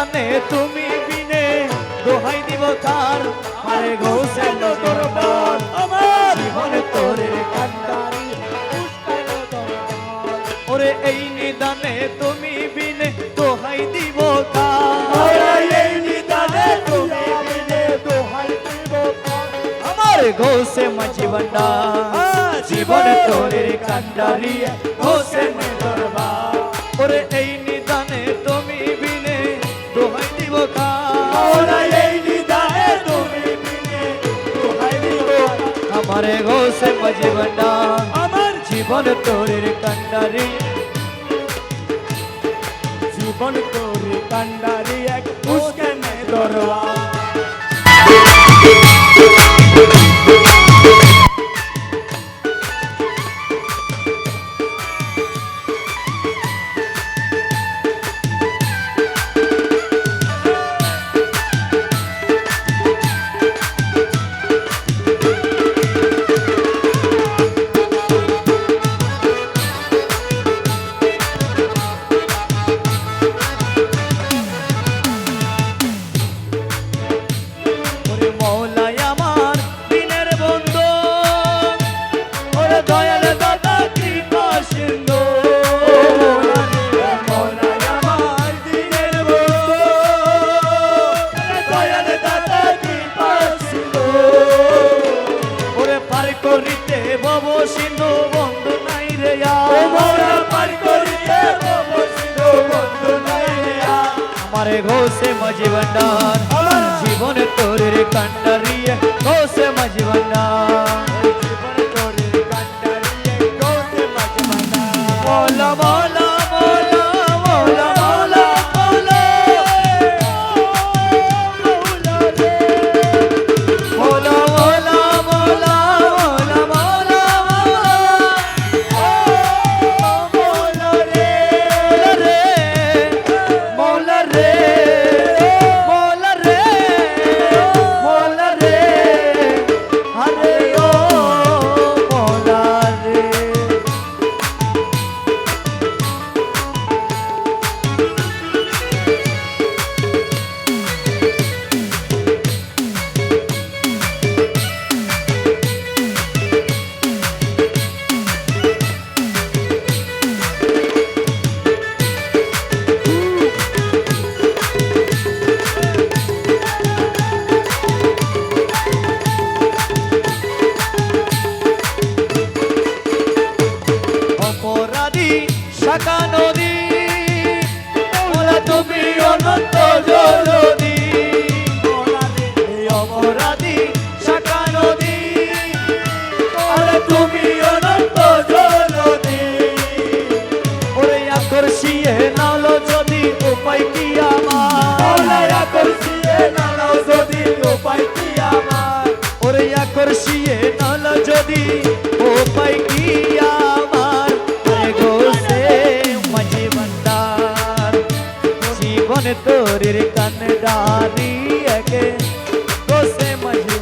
দানে তুমি বিনে দোহাই দিব কার আরে গৌসে দরবার আমার জীবনে তোরে কান্ডারি উস্কাইলো দরবার ওরে এই নিদানে তুমি বিনে দোহাই দিব কার এই নিদানে তুমি বিনে দোহাই দিব কার আমার গৌসে মাঝি ভান্ডার জীবনে তোরে কান্ডারি গৌসে দরবার ওরে এই নিদানে তুমি বিনে দোহাই দিব কার এই নিদানে তুমি বিনে দোহাই দিব আমারে গৌসে মাঝি ভান্ডার আমার জীবন তোরে কান্ডারি জীবন তোরে কান্ডারি এক উস্কানে দরবার আমারে ঘোষে মাঝি ভান্ডার আমার জীবন তোরে কান্ডারি ঘোষে মাঝি ভান্ডার জীবন তোরে কান্ডারি ঘোষে মাঝি ভান্ডার মোলা মোলা মোলা মোলা মোলা মোলা মোলা মোলা মোলা মোলা মোলা মোলা রে মোলা রে মোলা রে মোলা রে আরে ও মোলা রে অপরাধী শাখা নদী মোলা তুমি অনন্ত জলদি অপরাধী শাখা নদী ওরে তুমি অনন্ত জলদি ওরে আকর্ষিয়ে নালো যদি উপায় কি আমার ওরে আকর্ষিয়ে নালো যদি উপায় কি আমার ওরে আকর্ষিয়ে নালো যদি উপায় কি আমার গোসে মাঝি ভান্ডার জীবন তোরে কান্ডারি একে গোসে মাঝি